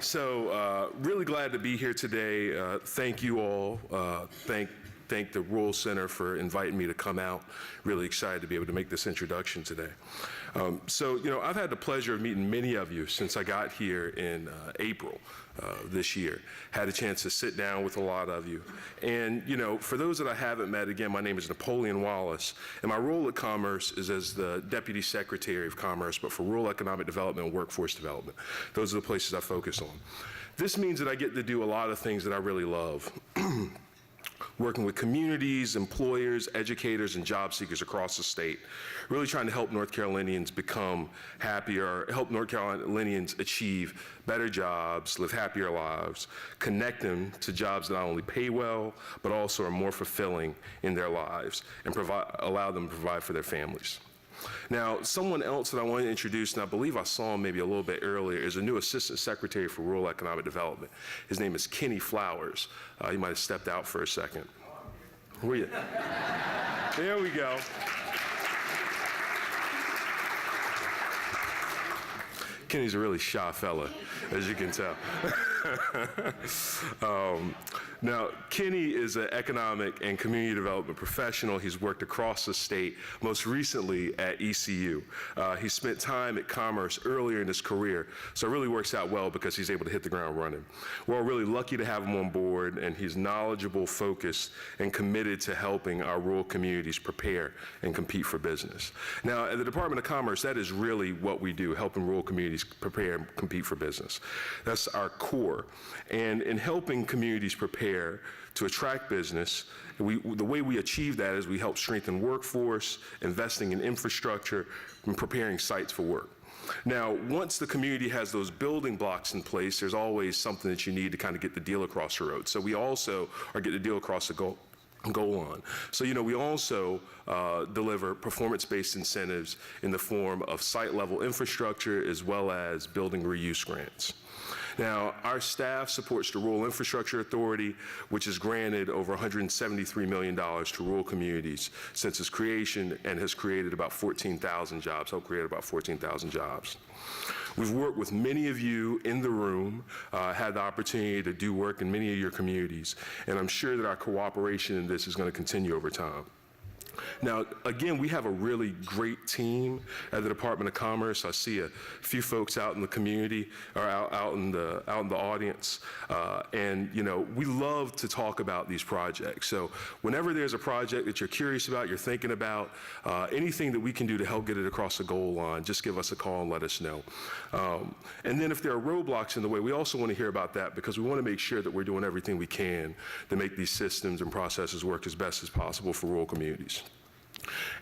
Really glad to be here today. Thank you all. Thank the Rural Center for inviting me to come out. Really excited to be able to make this introduction today. I've had the pleasure of meeting many of you since I got here in April this year. Had a chance to sit down with a lot of you. And, for those that I haven't met, again, my name is Napoleon Wallace, and my role at Commerce is as the Deputy Secretary of Commerce, but for Rural Economic Development and Workforce Development. Those are the places I focus on. This means that I get to do a lot of things that I really love. Working with communities, employers, educators, and job seekers across the state, really trying to help North Carolinians become happier, help North Carolinians achieve better jobs, live happier lives, connect them to jobs that not only pay well, but also are more fulfilling in their lives, and allow them to provide for their families. Now, someone else that I want to introduce, and I believe I saw him maybe a little bit earlier, is a new Assistant Secretary for Rural Economic Development. His name is Kenny Flowers. He might have stepped out for a second. Where are you? There we go. Kenny's a really shy fella, as you can tell. Now, Kenny is an economic and community development professional. He's worked across the state, most recently at ECU. He spent time at Commerce earlier in his career, so it really works out well because he's able to hit the ground running. We're really lucky to have him on board, and he's knowledgeable, focused, and committed to helping our rural communities prepare and compete for business. Now, at the Department of Commerce, that is really what we do, helping rural communities prepare and compete for business. That's our core. And in helping communities prepare to attract business, the way we achieve that is we help strengthen workforce, investing in infrastructure, and preparing sites for work. Now, once the community has those building blocks in place, there's always something that you need to kind of get the deal across the road. So we also are getting the deal across the goal on. So, we also deliver performance-based incentives in the form of site-level infrastructure as well as building reuse grants. Now, our staff supports the Rural Infrastructure Authority, which has granted over $173 million to rural communities since its creation and has created about 14,000 jobs, helped create about 14,000 jobs. We've worked with many of you in the room, had the opportunity to do work in many of your communities, and I'm sure that our cooperation in this is going to continue over time. Now, again, we have a really great team at the Department of Commerce. I see a few folks out in the community, or out in the audience, and we love to talk about these projects. So whenever there's a project that you're curious about, you're thinking about, anything that we can do to help get it across the goal line, just give us a call and let us know. And then if there are roadblocks in the way, we also want to hear about that, because we want to make sure that we're doing everything we can to make these systems and processes work as best as possible for rural communities.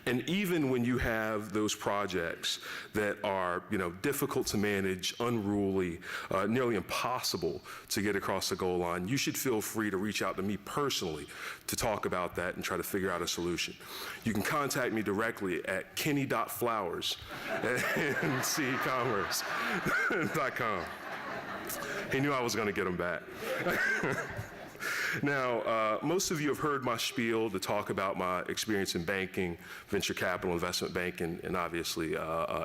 And even when you have those projects that are, difficult to manage, unruly, nearly impossible to get across the goal line, you should feel free to reach out to me personally to talk about that and try to figure out a solution. You can contact me directly at kenny.flowers@ncommerce.com. He knew I was going to get him back. Now, most of you have heard my spiel to talk about my experience in banking, venture capital, investment banking, and obviously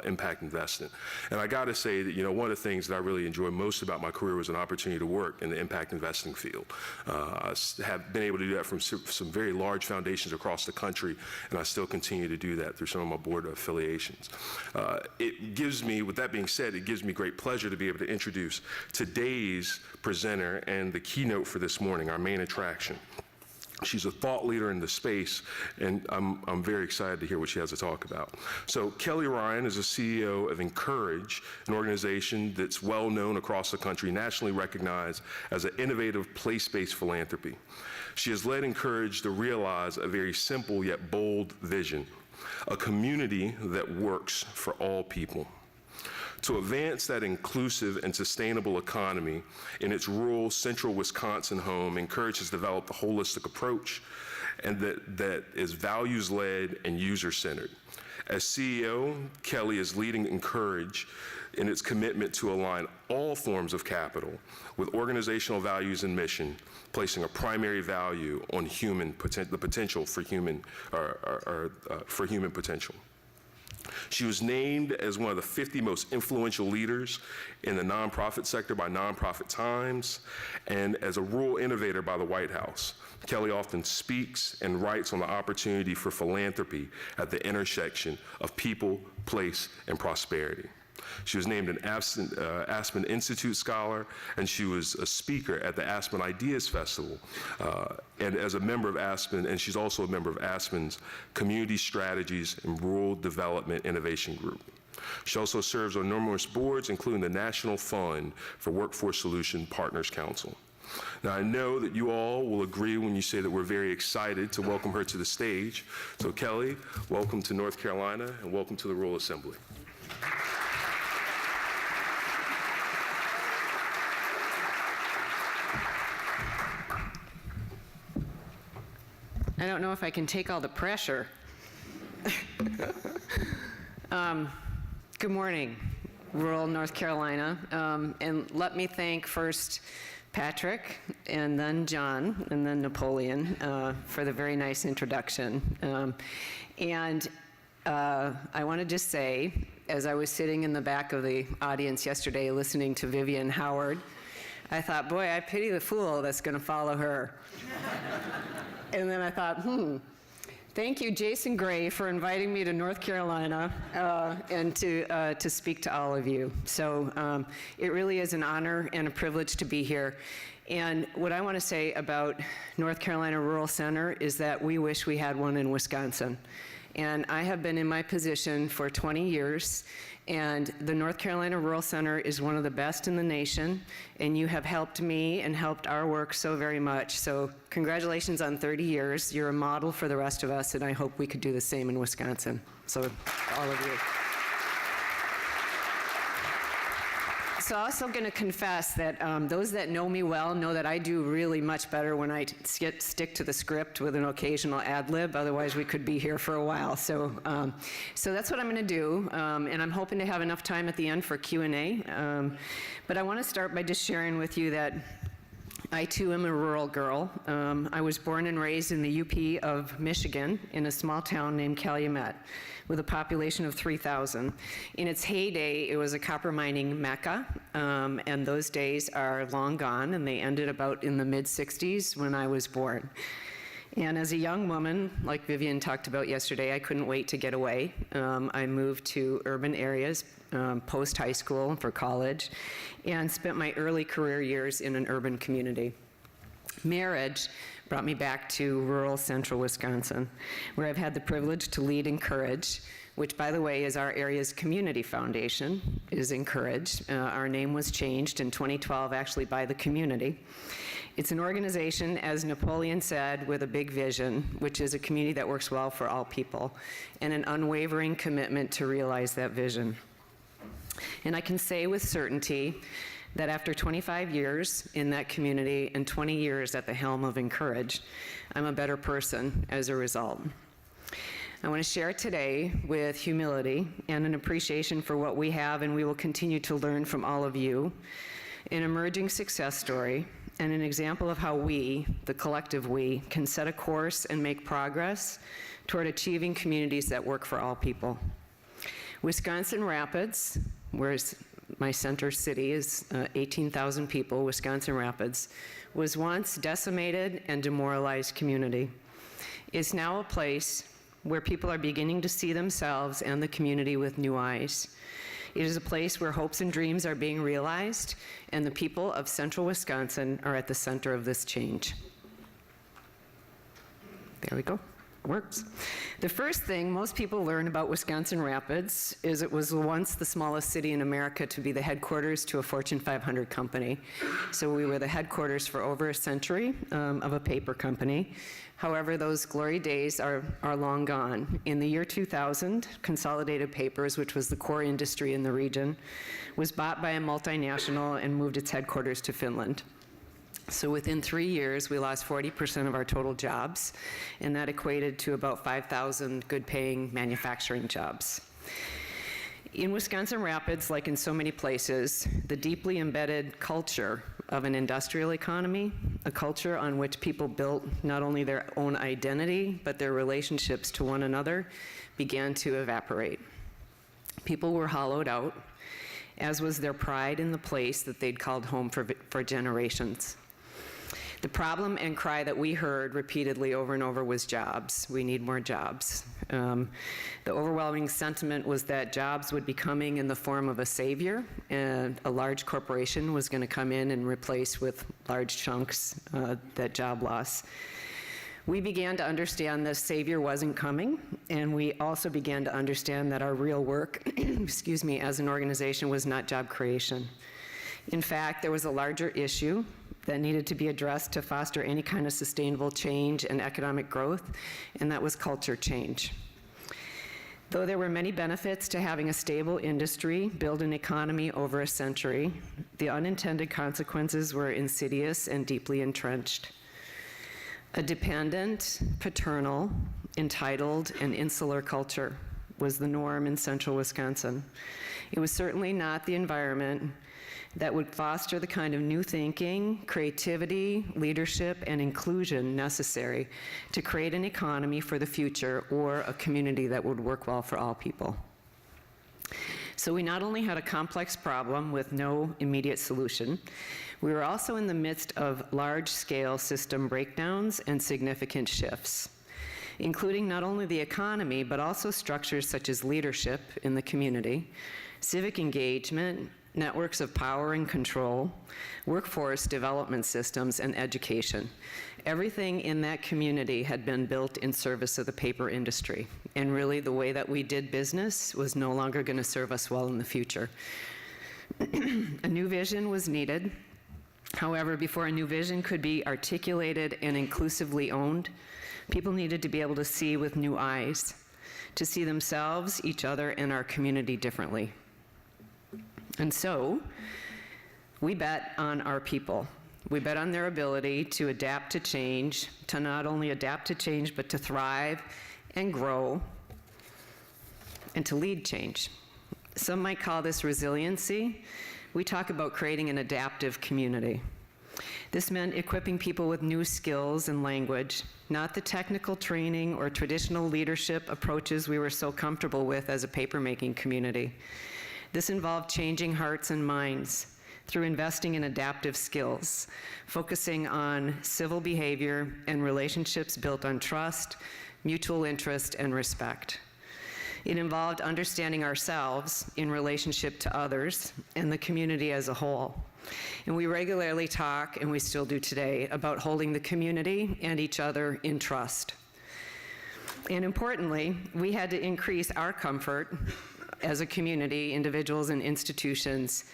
impact investing. And I got to say that, one of the things that I really enjoyed most about my career was an opportunity to work in the impact investing field. I have been able to do that from some very large foundations across the country, and I still continue to do that through some of my board affiliations. With that being said, it gives me great pleasure to be able to introduce today's presenter and the keynote for this morning, our main attraction. She's a thought leader in the space, and I'm very excited to hear what she has to talk about. So Kelly Ryan is the CEO of Incourage, an organization that's well known across the country, nationally recognized as an innovative place-based philanthropy. She has led Incourage to realize a very simple yet bold vision, a community that works for all people. To advance that inclusive and sustainable economy in its rural central Wisconsin home, Incourage has developed a holistic approach and that is values-led and user-centered. As CEO, Kelly is leading Incourage in its commitment to align all forms of capital with organizational values and mission, placing a primary value on the potential for human potential. She was named as one of the 50 most influential leaders in the nonprofit sector by Nonprofit Times and as a rural innovator by the White House. Kelly often speaks and writes on the opportunity for philanthropy at the intersection of people, place, and prosperity. She was named an Aspen Institute Scholar, and she was a speaker at the Aspen Ideas Festival, and as a member of Aspen, and she's also a member of Aspen's Community Strategies and Rural Development Innovation Group. She also serves on numerous boards, including the National Fund for Workforce Solution Partners Council. Now, I know that you all will agree when you say that we're very excited to welcome her to the stage. So, Kelly, welcome to North Carolina, and welcome to the Rural Assembly. I don't know if I can take all the pressure. Good morning, rural North Carolina. And let me thank first Patrick, and then John, and then Napoleon for the very nice introduction. I want to just say, as I was sitting in the back of the audience yesterday listening to Vivian Howard, I thought, boy, I pity the fool that's going to follow her. And then I thought, thank you, Jason Gray, for inviting me to North Carolina and to speak to all of you. So it really is an honor and a privilege to be here. And what I want to say about North Carolina Rural Center is that we wish we had one in Wisconsin. And I have been in my position for 20 years, and the North Carolina Rural Center is one of the best in the nation, and you have helped me and helped our work so very much. So congratulations on 30 years. You're a model for the rest of us, and I hope we could do the same in Wisconsin. So all of you. So I'm also going to confess that those that know me well know that I do really much better when I stick to the script with an occasional ad lib. Otherwise, we could be here for a while. So that's what I'm going to do, and I'm hoping to have enough time at the end for Q&A. But I want to start by just sharing with you that I, too, am a rural girl. I was born and raised in the UP of Michigan in a small town named Calumet, with a population of 3,000. In its heyday, it was a copper mining mecca, and those days are long gone, and they ended about in the mid-'60s when I was born. And as a young woman, like Vivian talked about yesterday, I couldn't wait to get away. I moved to urban areas post-high school for college, and spent my early career years in an urban community. Marriage brought me back to rural central Wisconsin, where I've had the privilege to lead Incourage, which, by the way, is our area's community foundation, is Incourage. Our name was changed in 2012, actually, by the community. It's an organization, as Napoleon said, with a big vision, which is a community that works well for all people, and an unwavering commitment to realize that vision. And I can say with certainty that after 25 years in that community and 20 years at the helm of Incourage, I'm a better person as a result. I want to share today with humility and an appreciation for what we have and we will continue to learn from all of you, an emerging success story and an example of how we, the collective we, can set a course and make progress toward achieving communities that work for all people. Wisconsin Rapids, where my center city is 18,000 people, Wisconsin Rapids, was once decimated and demoralized community. It's now a place where people are beginning to see themselves and the community with new eyes. It is a place where hopes and dreams are being realized, and the people of central Wisconsin are at the center of this change. There we go. Works. The first thing most people learn about Wisconsin Rapids is it was once the smallest city in America to be the headquarters to a Fortune 500 company. So we were the headquarters for over a century of a paper company. However, those glory days are long gone. In the year 2000, Consolidated Papers, which was the core industry in the region, was bought by a multinational and moved its headquarters to Finland. So within 3 years, we lost 40% of our total jobs, and that equated to about 5,000 good-paying manufacturing jobs. In Wisconsin Rapids, like in so many places, the deeply embedded culture of an industrial economy, a culture on which people built not only their own identity, but their relationships to one another, began to evaporate. People were hollowed out, as was their pride in the place that they'd called home for generations. The problem and cry that we heard repeatedly over and over was jobs. We need more jobs. The overwhelming sentiment was that jobs would be coming in the form of a savior, and a large corporation was going to come in and replace with large chunks that job loss. We began to understand this savior wasn't coming, and we also began to understand that our real work, excuse me, as an organization was not job creation. In fact, there was a larger issue that needed to be addressed to foster any kind of sustainable change and economic growth, and that was culture change. Though there were many benefits to having a stable industry build an economy over a century, the unintended consequences were insidious and deeply entrenched. A dependent, paternal, entitled, and insular culture was the norm in central Wisconsin. It was certainly not the environment that would foster the kind of new thinking, creativity, leadership, and inclusion necessary to create an economy for the future or a community that would work well for all people. So we not only had a complex problem with no immediate solution, we were also in the midst of large-scale system breakdowns and significant shifts, including not only the economy, but also structures such as leadership in the community, civic engagement, networks of power and control, workforce development systems, and education. Everything in that community had been built in service of the paper industry, and really the way that we did business was no longer going to serve us well in the future. A new vision was needed. However, before a new vision could be articulated and inclusively owned, people needed to be able to see with new eyes, to see themselves, each other, and our community differently. And so, we bet on our people. We bet on their ability to adapt to change, to not only adapt to change, but to thrive and grow, and to lead change. Some might call this resiliency. We talk about creating an adaptive community. This meant equipping people with new skills and language, not the technical training or traditional leadership approaches we were so comfortable with as a paper-making community. This involved changing hearts and minds through investing in adaptive skills, focusing on civil behavior and relationships built on trust, mutual interest, and respect. It involved understanding ourselves in relationship to others and the community as a whole. And we regularly talk, and we still do today, about holding the community and each other in trust. And importantly, we had to increase our comfort as a community, individuals and institutions,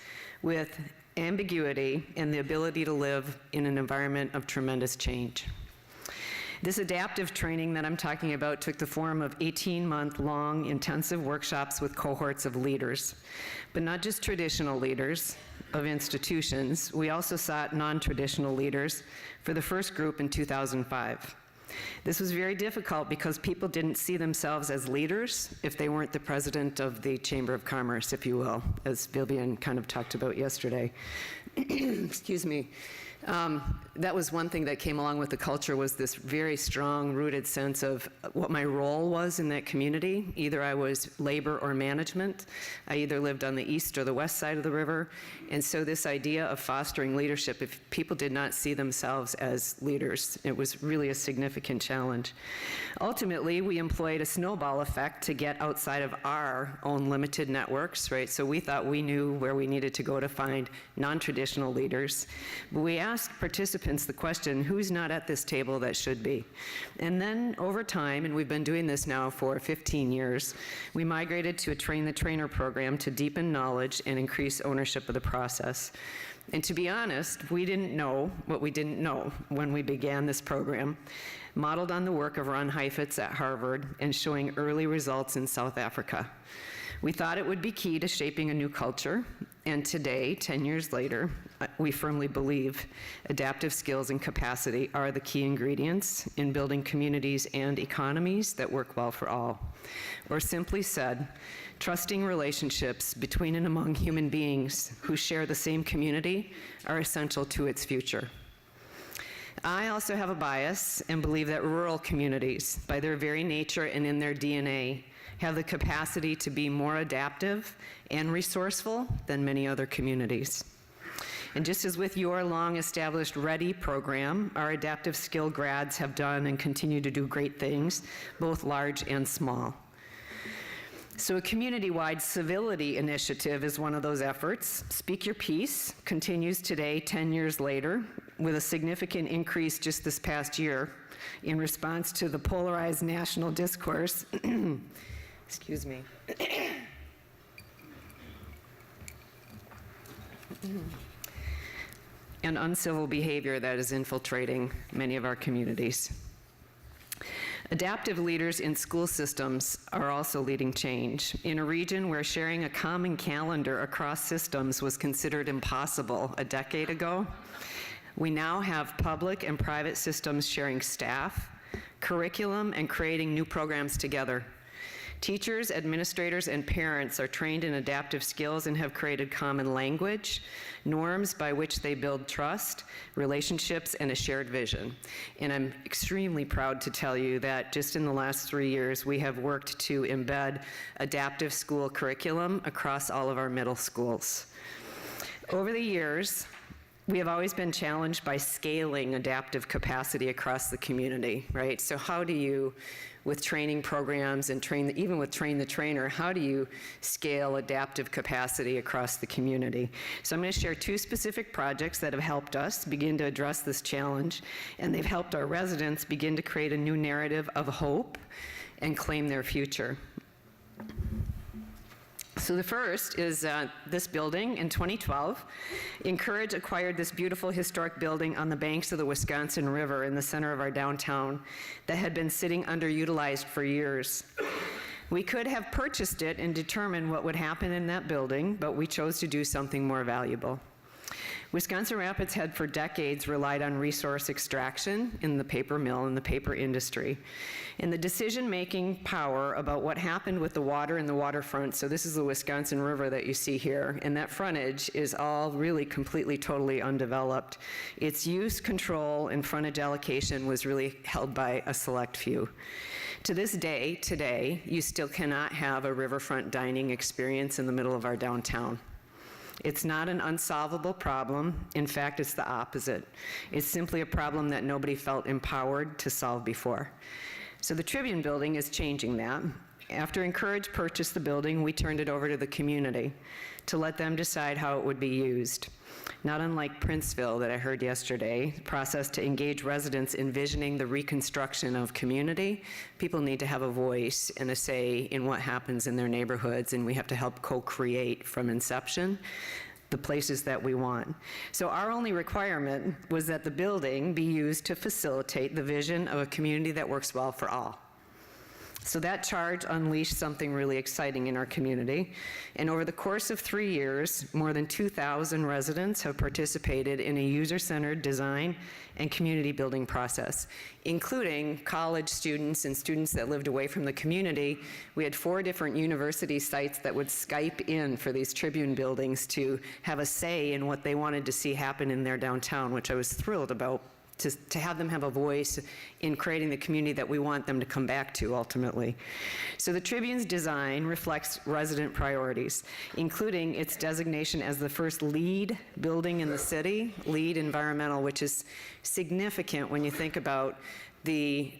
with ambiguity and the ability to live in an environment of tremendous change. This adaptive training that I'm talking about took the form of 18-month-long intensive workshops with cohorts of leaders, but not just traditional leaders of institutions. We also sought non-traditional leaders for the first group in 2005. This was very difficult because people didn't see themselves as leaders if they weren't the president of the Chamber of Commerce, if you will, as Vivian kind of talked about yesterday. Excuse me. That was one thing that came along with the culture, was this very strong rooted sense of what my role was in that community. Either I was labor or management. I either lived on the east or the west side of the river. And so this idea of fostering leadership, if people did not see themselves as leaders, it was really a significant challenge. Ultimately, we employed a snowball effect to get outside of our own limited networks, right? So we thought we knew where we needed to go to find non-traditional leaders. But we asked participants the question, who's not at this table that should be? And then over time, and we've been doing this now for 15 years, we migrated to a train-the-trainer program to deepen knowledge and increase ownership of the process. And to be honest, we didn't know what we didn't know when we began this program, modeled on the work of Ron Heifetz at Harvard and showing early results in South Africa. We thought it would be key to shaping a new culture, and today, 10 years later, we firmly believe adaptive skills and capacity are the key ingredients in building communities and economies that work well for all. Or simply said, trusting relationships between and among human beings who share the same community are essential to its future. I also have a bias and believe that rural communities, by their very nature and in their DNA, have the capacity to be more adaptive and resourceful than many other communities. And just as with your long-established READY program, our adaptive skill grads have done and continue to do great things, both large and small. So a community-wide civility initiative is one of those efforts. Speak Your Piece continues today, 10 years later, with a significant increase just this past year in response to the polarized national discourse, excuse me, and uncivil behavior that is infiltrating many of our communities. Adaptive leaders in school systems are also leading change. In a region where sharing a common calendar across systems was considered impossible a decade ago, we now have public and private systems sharing staff, curriculum, and creating new programs together. Teachers, administrators, and parents are trained in adaptive skills and have created common language, norms by which they build trust, relationships, and a shared vision. And I'm extremely proud to tell you that just in the last 3 years, we have worked to embed adaptive school curriculum across all of our middle schools. Over the years, we have always been challenged by scaling adaptive capacity across the community, right? So how do you, with training programs and even with Train the Trainer, how do you scale adaptive capacity across the community? So I'm going to share 2 specific projects that have helped us begin to address this challenge, and they've helped our residents begin to create a new narrative of hope and claim their future. So the first is this building in 2012. Incourage acquired this beautiful historic building on the banks of the Wisconsin River in the center of our downtown that had been sitting underutilized for years. We could have purchased it and determined what would happen in that building, but we chose to do something more valuable. Wisconsin Rapids had for decades relied on resource extraction in the paper mill and the paper industry. And the decision-making power about what happened with the water and the waterfront, so this is the Wisconsin River that you see here, and that frontage is all really completely, totally undeveloped. Its use, control, and frontage allocation was really held by a select few. To this day, today, you still cannot have a riverfront dining experience in the middle of our downtown. It's not an unsolvable problem. In fact, it's the opposite. It's simply a problem that nobody felt empowered to solve before. So the Tribune Building is changing that. After Incourage purchased the building, we turned it over to the community to let them decide how it would be used. Not unlike Princeville that I heard yesterday, the process to engage residents envisioning the reconstruction of community. People need to have a voice and a say in what happens in their neighborhoods, and we have to help co-create from inception the places that we want. So our only requirement was that the building be used to facilitate the vision of a community that works well for all. So that charge unleashed something really exciting in our community. And over the course of 3 years, more than 2,000 residents have participated in a user-centered design and community building process, including college students and students that lived away from the community. We had 4 different university sites that would Skype in for these Tribune buildings to have a say in what they wanted to see happen in their downtown, which I was thrilled about. To have them have a voice in creating the community that we want them to come back to ultimately. So the Tribune's design reflects resident priorities, including its designation as the first LEED building in the city, LEED environmental, which is significant when you think about the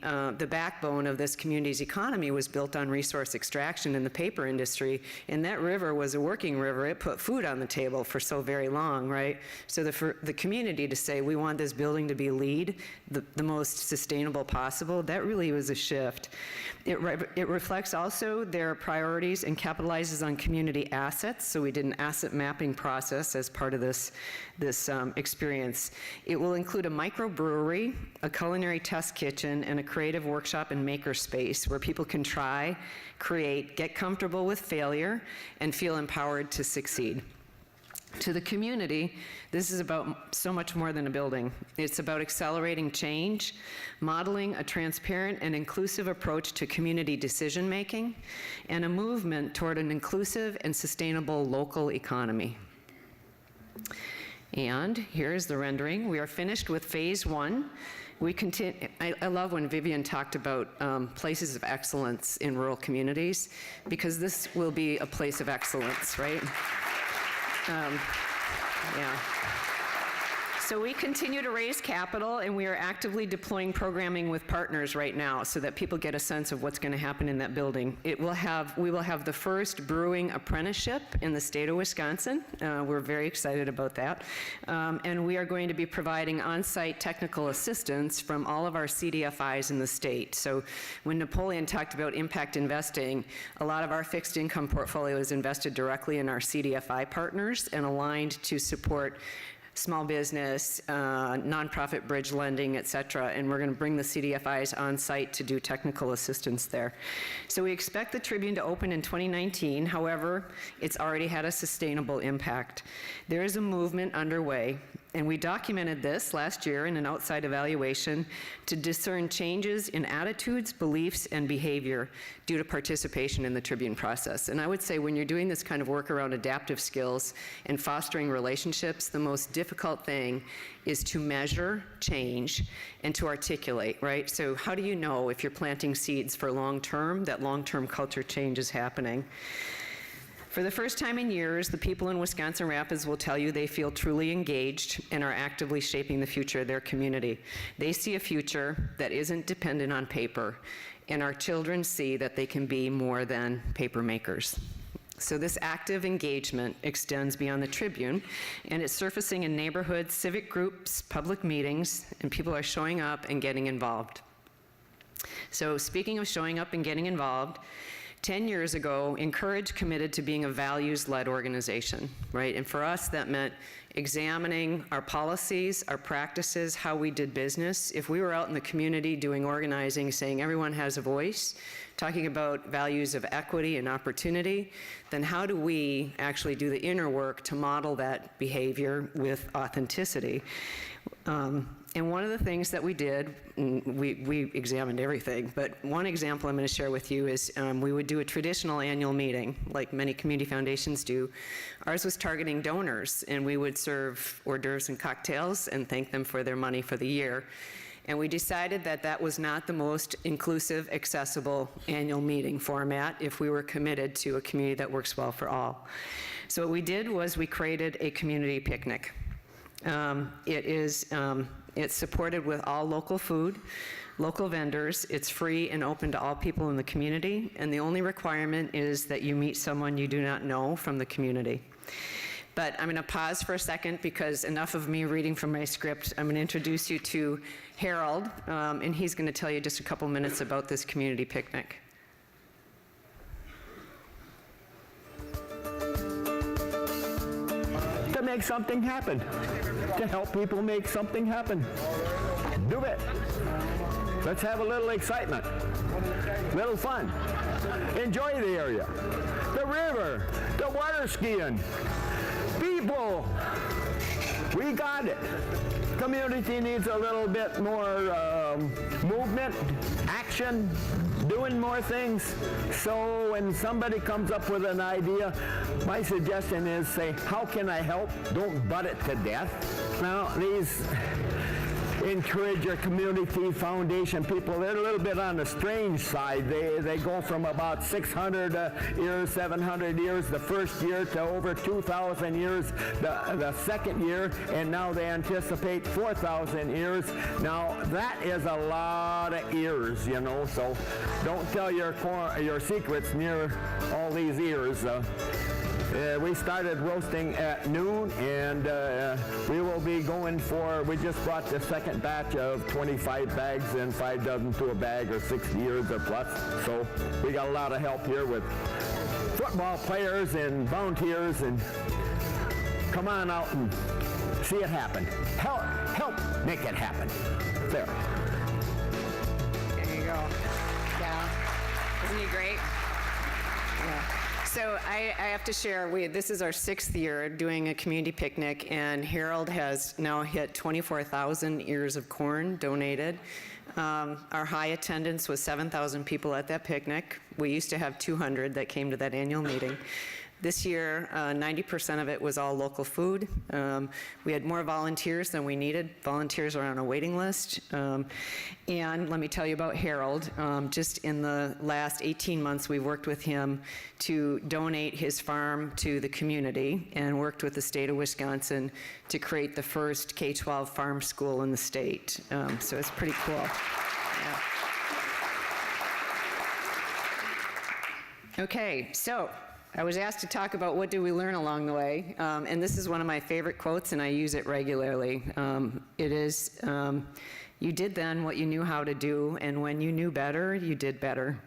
backbone of this community's economy was built on resource extraction in the paper industry, and that river was a working river. It put food on the table for so very long, right? So for the community to say, we want this building to be LEED, the most sustainable possible, that really was a shift. It reflects also their priorities and capitalizes on community assets, so we did an asset mapping process as part of this experience. It will include a microbrewery, a culinary test kitchen, and a creative workshop and maker space where people can try, create, get comfortable with failure, and feel empowered to succeed. To the community, this is about so much more than a building. It's about accelerating change, modeling a transparent and inclusive approach to community decision-making, and a movement toward an inclusive and sustainable local economy. And here's the rendering. We are finished with phase 1. We continue. I love when Vivian talked about places of excellence in rural communities, because this will be a place of excellence, right? Yeah. So we continue to raise capital, and we are actively deploying programming with partners right now so that people get a sense of what's going to happen in that building. We will have the first brewing apprenticeship in the state of Wisconsin. We're very excited about that. And we are going to be providing on-site technical assistance from all of our CDFIs in the state. So when Napoleon talked about impact investing, a lot of our fixed income portfolio is invested directly in our CDFI partners and aligned to support small business, nonprofit bridge lending, et cetera, and we're going to bring the CDFIs on site to do technical assistance there. So we expect the Tribune to open in 2019. However, it's already had a sustainable impact. There is a movement underway, and we documented this last year in an outside evaluation to discern changes in attitudes, beliefs, and behavior due to participation in the Tribune process. And I would say when you're doing this kind of work around adaptive skills and fostering relationships, the most difficult thing is to measure change and to articulate, right? So how do you know if you're planting seeds for long-term, that long-term culture change is happening? For the first time in years, the people in Wisconsin Rapids will tell you they feel truly engaged and are actively shaping the future of their community. They see a future that isn't dependent on paper, and our children see that they can be more than paper makers. So this active engagement extends beyond the Tribune, and it's surfacing in neighborhoods, civic groups, public meetings, and people are showing up and getting involved. So speaking of showing up and getting involved, 10 years ago, Incourage committed to being a values-led organization, right? And for us, that meant examining our policies, our practices, how we did business. If we were out in the community doing organizing, saying everyone has a voice, talking about values of equity and opportunity, then how do we actually do the inner work to model that behavior with authenticity? And one of the things that we did, we examined everything, but one example I'm going to share with you is we would do a traditional annual meeting, like many community foundations do. Ours was targeting donors, and we would serve hors d'oeuvres and cocktails and thank them for their money for the year. And we decided that that was not the most inclusive, accessible annual meeting format if we were committed to a community that works well for all. So what we did was we created a community picnic. It's supported with all local food, local vendors. It's free and open to all people in the community, and the only requirement is that you meet someone you do not know from the community. But I'm going to pause for a second because enough of me reading from my script. I'm going to introduce you to Harold, and he's going to tell you just a couple minutes about this community picnic. To make something happen, to help people make something happen. Do it. Let's have a little excitement, little fun. Enjoy the area, the river, the water skiing. People, we got it. Community needs a little bit more movement, action, doing more things. So when somebody comes up with an idea, my suggestion is say, how can I help? Don't butt it to death. Now, these Encourage Your Community Foundation people, they're a little bit on the strange side. They go from about 600 years, 700 years the first year to over 2,000 years the second year, and now they anticipate 4,000 years. Now, that is a lot of ears, you know, so don't tell your secrets near all these ears. We started roasting at noon, and we will be going for, we just brought the second batch of 25 bags and 5 dozen to a bag, or 60 years or plus. So we got a lot of help here with football players and volunteers, and come on out and see it happen. Help make it happen. There. There you go. Yeah. Isn't he great? Yeah. So I have to share, this is our 6th year doing a community picnic, and Harold has now hit 24,000 ears of corn donated. Our high attendance was 7,000 people at that picnic. We used to have 200 that came to that annual meeting. This year, 90% of it was all local food. We had more volunteers than we needed. Volunteers are on a waiting list. And let me tell you about Harold. Just in the last 18 months, we've worked with him to donate his farm to the community and worked with the state of Wisconsin to create the first K-12 farm school in the state. So it's pretty cool. Yeah. Okay, so I was asked to talk about what did we learn along the way, and this is one of my favorite quotes, and I use it regularly. It is, you did then what you knew how to do, and when you knew better, you did better.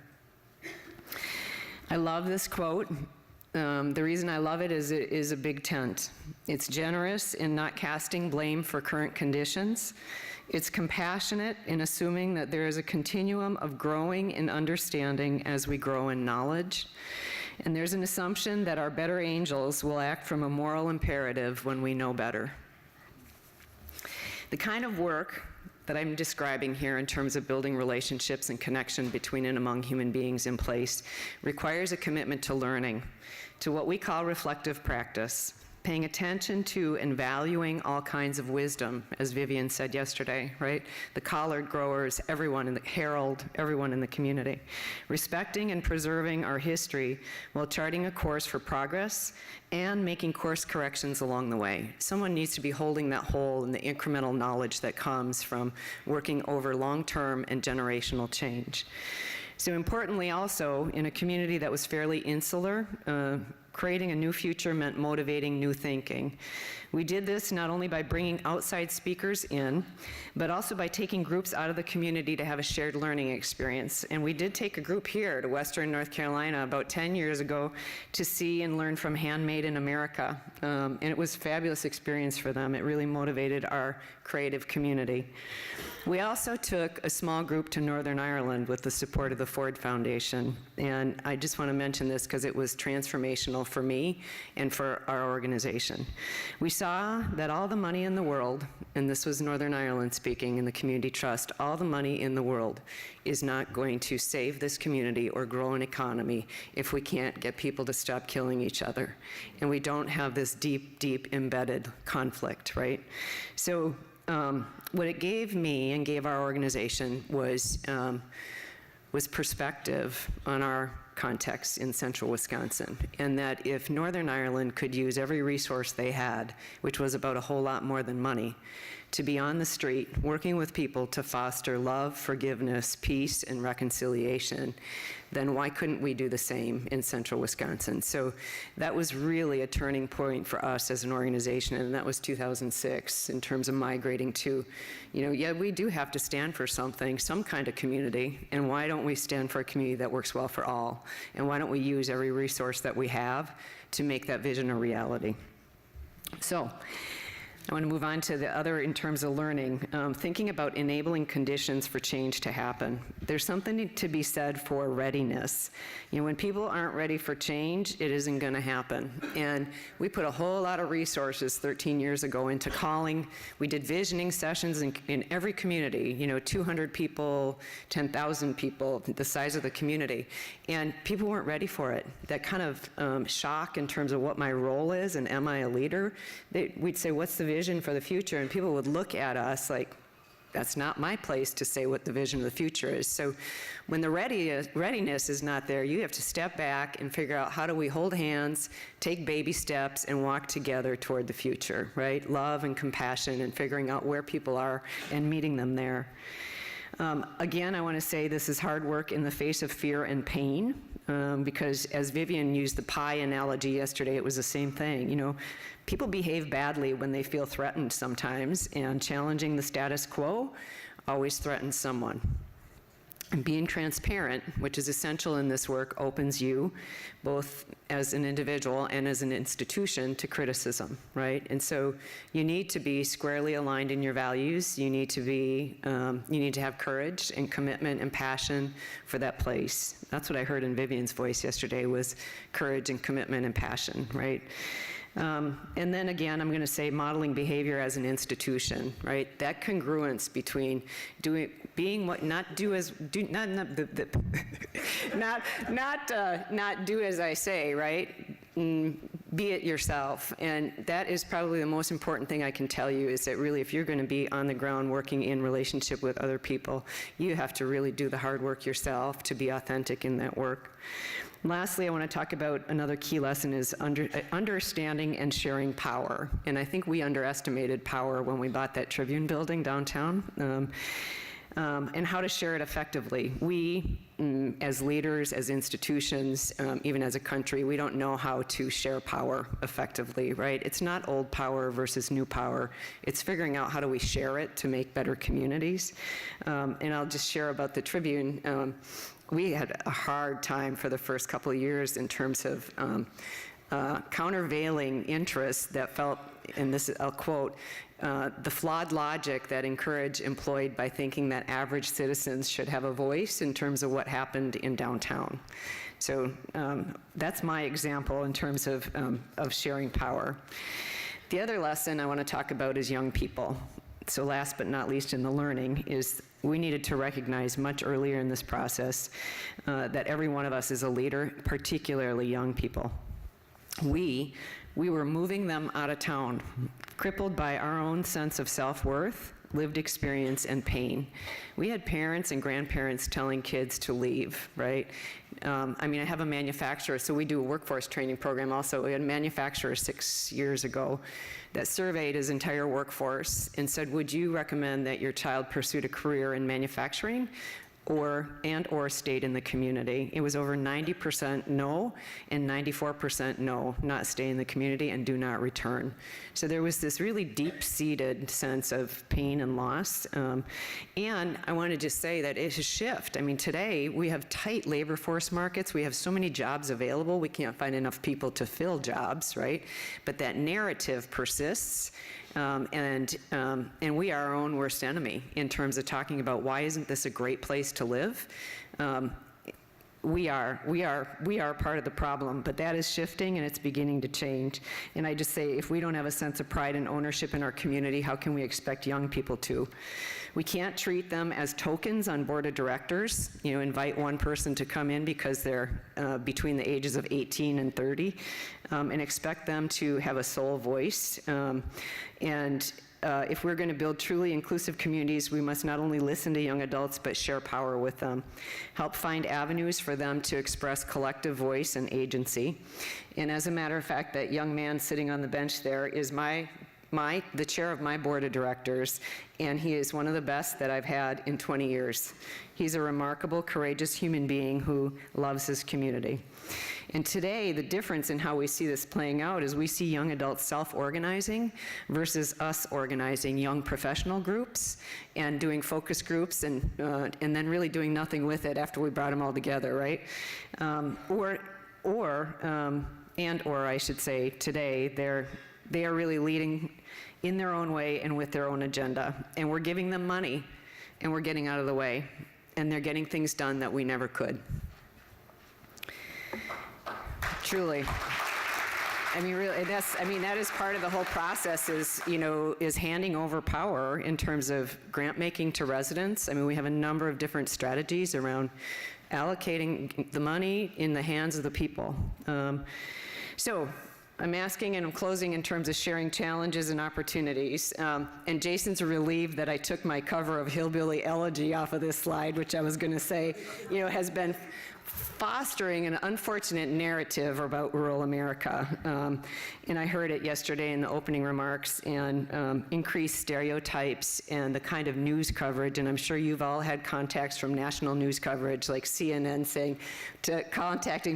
I love this quote. The reason I love it is a big tent. It's generous in not casting blame for current conditions. It's compassionate in assuming that there is a continuum of growing in understanding as we grow in knowledge. And there's an assumption that our better angels will act from a moral imperative when we know better. The kind of work that I'm describing here in terms of building relationships and connection between and among human beings in place requires a commitment to learning, to what we call reflective practice, paying attention to and valuing all kinds of wisdom, as Vivian said yesterday, right? The collard growers, everyone in the Herald, everyone in the community. Respecting and preserving our history while charting a course for progress and making course corrections along the way. Someone needs to be holding that whole and the incremental knowledge that comes from working over long-term and generational change. So importantly also, in a community that was fairly insular, creating a new future meant motivating new thinking. We did this not only by bringing outside speakers in, but also by taking groups out of the community to have a shared learning experience. And we did take a group here to Western North Carolina about 10 years ago to see and learn from Handmade in America. And it was a fabulous experience for them. It really motivated our creative community. We also took a small group to Northern Ireland with the support of the Ford Foundation. And I just want to mention this because it was transformational for me and for our organization. We saw that all the money in the world, and this was Northern Ireland speaking in the Community Trust, all the money in the world is not going to save this community or grow an economy if we can't get people to stop killing each other. And we don't have this deep, deep embedded conflict, right? So what it gave me and gave our organization was perspective on our context in central Wisconsin, and that if Northern Ireland could use every resource they had, which was about a whole lot more than money, to be on the street working with people to foster love, forgiveness, peace, and reconciliation, then why couldn't we do the same in central Wisconsin? So that was really a turning point for us as an organization, and that was 2006 in terms of migrating to, yeah, we do have to stand for something, some kind of community, and why don't we stand for a community that works well for all? And why don't we use every resource that we have to make that vision a reality? So I want to move on to the other in terms of learning, thinking about enabling conditions for change to happen. There's something to be said for readiness. When people aren't ready for change, it isn't going to happen. And we put a whole lot of resources 13 years ago into calling. We did visioning sessions in every community, 200 people, 10,000 people, the size of the community. And people weren't ready for it. That kind of shock in terms of what my role is and am I a leader, we'd say, what's the vision for the future? And people would look at us like, that's not my place to say what the vision of the future is. So when the readiness is not there, you have to step back and figure out how do we hold hands, take baby steps, and walk together toward the future, right? Love and compassion and figuring out where people are and meeting them there. Again, I want to say this is hard work in the face of fear and pain, because as Vivian used the pie analogy yesterday, it was the same thing. People behave badly when they feel threatened sometimes, and challenging the status quo always threatens someone. And being transparent, which is essential in this work, opens you, both as an individual and as an institution, to criticism, right? And so you need to be squarely aligned in your values. You need to have courage and commitment and passion for that place. That's what I heard in Vivian's voice yesterday, was courage and commitment and passion, right? And then again, I'm going to say modeling behavior as an institution, right? That congruence between being what, not do as do not do as I say, right? be it yourself. And that is probably the most important thing I can tell you, is that really, if you're going to be on the ground working in relationship with other people, you have to really do the hard work yourself to be authentic in that work. Lastly, I want to talk about another key lesson is understanding and sharing power. And I think we underestimated power when we bought that Tribune Building downtown. And how to share it effectively. We, as leaders, as institutions, even as a country, we don't know how to share power effectively, right? It's not old power versus new power. It's figuring out how do we share it to make better communities. And I'll just share about the Tribune. We had a hard time for the first couple of years in terms of countervailing interests that felt, and this is, I'll quote, the flawed logic that Incourage employed by thinking that average citizens should have a voice in terms of what happened in downtown. So that's my example in terms of sharing power. The other lesson I want to talk about is young people. So last but not least in the learning is we needed to recognize much earlier in this process that every one of us is a leader, particularly young people. We were moving them out of town, crippled by our own sense of self-worth, lived experience, and pain. We had parents and grandparents telling kids to leave, right? I mean, I have a manufacturer, so we do a workforce training program also. We had a manufacturer 6 years ago that surveyed his entire workforce and said, would you recommend that your child pursued a career in manufacturing or stayed in the community? It was over 90% no, and 94% no, not stay in the community and do not return. So there was this really deep-seated sense of pain and loss. And I want to just say that it's a shift. I mean, today we have tight labor force markets. We have so many jobs available. We can't find enough people to fill jobs, right? But that narrative persists. And we are our own worst enemy in terms of talking about why isn't this a great place to live? We are part of the problem, but that is shifting and it's beginning to change. And I just say, if we don't have a sense of pride and ownership in our community, how can we expect young people to? We can't treat them as tokens on board of directors, invite one person to come in because they're between the ages of 18 and 30, and expect them to have a sole voice. If we're going to build truly inclusive communities, we must not only listen to young adults, but share power with them. Help find avenues for them to express collective voice and agency. And as a matter of fact, that young man sitting on the bench there is the chair of my board of directors, and he is one of the best that I've had in 20 years. He's a remarkable, courageous human being who loves his community. And today, the difference in how we see this playing out is we see young adults self-organizing versus us organizing young professional groups and doing focus groups and then really doing nothing with it after we brought them all together, right? Or I should say, today, they are really leading in their own way and with their own agenda. And we're giving them money, and we're getting out of the way. And they're getting things done that we never could. Truly. I mean, really, that is part of the whole process is handing over power in terms of grant making to residents. I mean, we have a number of different strategies around allocating the money in the hands of the people. So I'm asking and I'm closing in terms of sharing challenges and opportunities. And Jason's relieved that I took my cover of Hillbilly Elegy off of this slide, which I was going to say, has been fostering an unfortunate narrative about rural America. And I heard it yesterday in the opening remarks, and increased stereotypes and the kind of news coverage. And I'm sure you've all had contacts from national news coverage like CNN saying,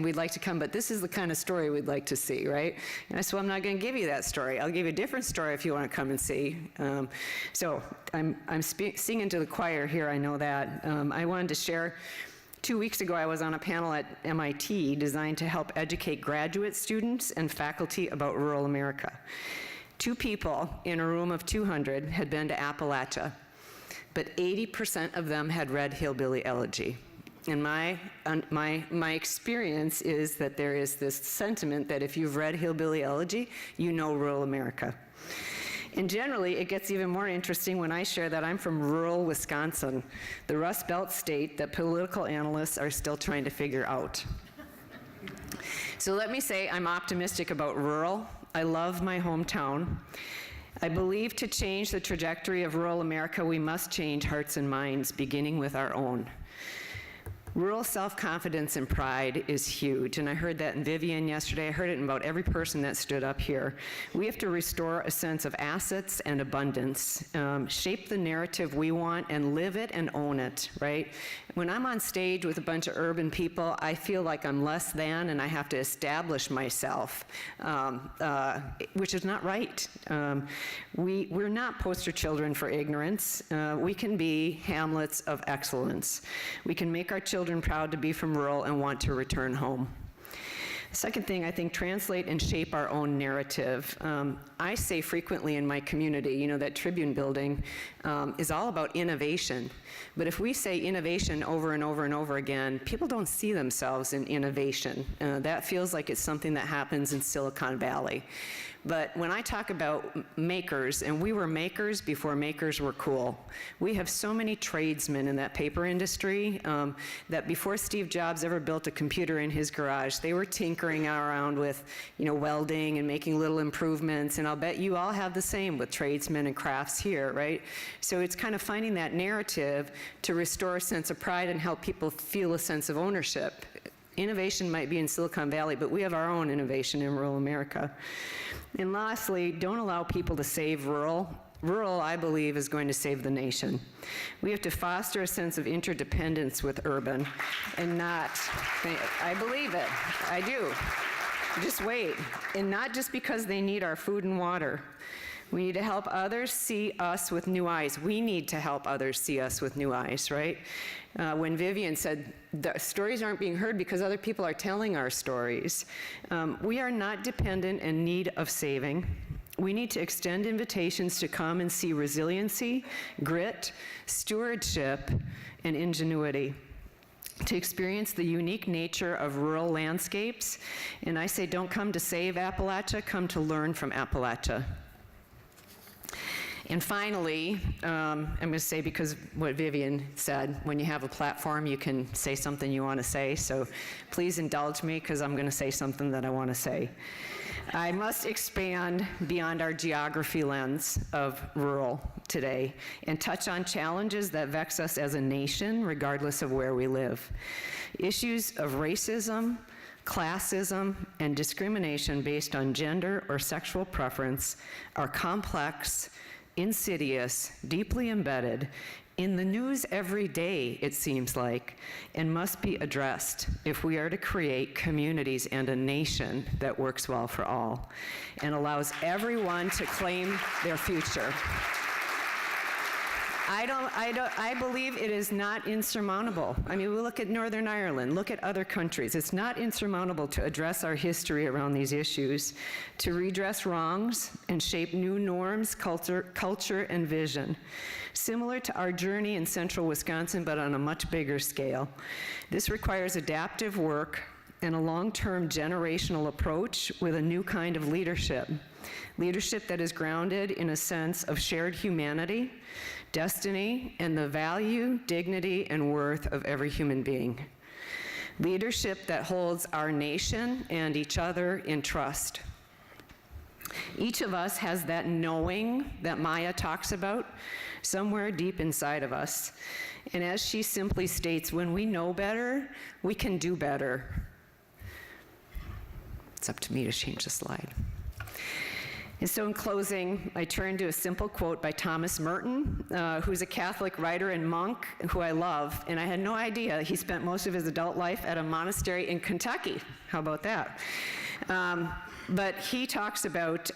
we'd like to come, but this is the kind of story we'd like to see, right? And I said, well, I'm not going to give you that story. I'll give you a different story if you want to come and see. So I'm singing to the choir here, I know that. I wanted to share. 2 weeks ago, I was on a panel at MIT designed to help educate graduate students and faculty about rural America. 2 people in a room of 200 had been to Appalachia, but 80% of them had read Hillbilly Elegy. And my experience is that there is this sentiment that if you've read Hillbilly Elegy, you know rural America. And generally, it gets even more interesting when I share that I'm from rural Wisconsin, the Rust Belt state that political analysts are still trying to figure out. So let me say I'm optimistic about rural. I love my hometown. I believe to change the trajectory of rural America, we must change hearts and minds, beginning with our own. Rural self-confidence and pride is huge, and I heard that in Vivian yesterday. I heard it in about every person that stood up here. We have to restore a sense of assets and abundance, shape the narrative we want, and live it and own it, right? When I'm on stage with a bunch of urban people, I feel like I'm less than, and I have to establish myself, which is not right. We're not poster children for ignorance. We can be Hamlets of excellence. We can make our children proud to be from rural and want to return home. The second thing, I think, translate and shape our own narrative. I say frequently in my community, you know, that Tribune Building is all about innovation. But if we say innovation over and over and over again, people don't see themselves in innovation. That feels like it's something that happens in Silicon Valley. But when I talk about makers, and we were makers before makers were cool. We have so many tradesmen in that paper industry that before Steve Jobs ever built a computer in his garage, they were tinkering around with, you know, welding and making little improvements. And I'll bet you all have the same with tradesmen and crafts here, right? So it's kind of finding that narrative to restore a sense of pride and help people feel a sense of ownership. Innovation might be in Silicon Valley, but we have our own innovation in rural America. And lastly, don't allow people to save rural. Rural, I believe, is going to save the nation. We have to foster a sense of interdependence with urban and not, I believe it, I do. Just wait. And not just because they need our food and water. We need to help others see us with new eyes. We need to help others see us with new eyes, right? When Vivian said, the stories aren't being heard because other people are telling our stories. We are not dependent and in need of saving. We need to extend invitations to come and see resiliency, grit, stewardship, and ingenuity, to experience the unique nature of rural landscapes. And I say, don't come to save Appalachia, come to learn from Appalachia. And finally, I'm going to say, because what Vivian said, when you have a platform, you can say something you want to say. So please indulge me, because I'm going to say something that I want to say. I must expand beyond our geography lens of rural today and touch on challenges that vex us as a nation, regardless of where we live. Issues of racism, classism, and discrimination based on gender or sexual preference are complex, insidious, deeply embedded, in the news every day, it seems like, and must be addressed if we are to create communities and a nation that works well for all and allows everyone to claim their future. I believe it is not insurmountable. I mean, we look at Northern Ireland, look at other countries. It's not insurmountable to address our history around these issues, to redress wrongs and shape new norms, culture, and vision. Similar to our journey in central Wisconsin, but on a much bigger scale. This requires adaptive work and a long-term generational approach with a new kind of leadership. Leadership that is grounded in a sense of shared humanity, destiny, and the value, dignity, and worth of every human being. Leadership that holds our nation and each other in trust. Each of us has that knowing that Maya talks about somewhere deep inside of us. And as she simply states, when we know better, we can do better. It's up to me to change the slide. And so in closing, I turn to a simple quote by Thomas Merton, who's a Catholic writer and monk who I love, and I had no idea he spent most of his adult life at a monastery in Kentucky. How about that? But he talks about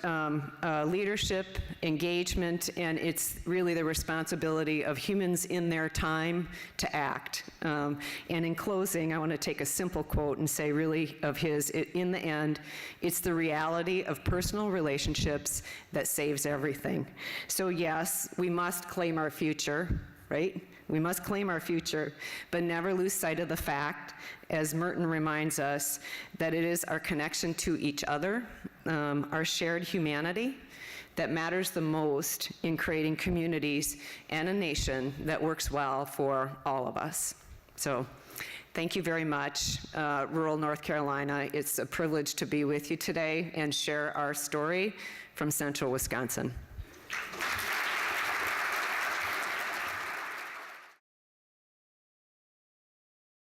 leadership, engagement, and it's really the responsibility of humans in their time to act. And in closing, I want to take a simple quote and say really of his, in the end, it's the reality of personal relationships that saves everything. So yes, we must claim our future, right? We must claim our future, but never lose sight of the fact, as Merton reminds us, that it is our connection to each other, our shared humanity, that matters the most in creating communities and a nation that works well for all of us. So Thank you very much, rural North Carolina. It's a privilege to be with you today and share our story from central Wisconsin.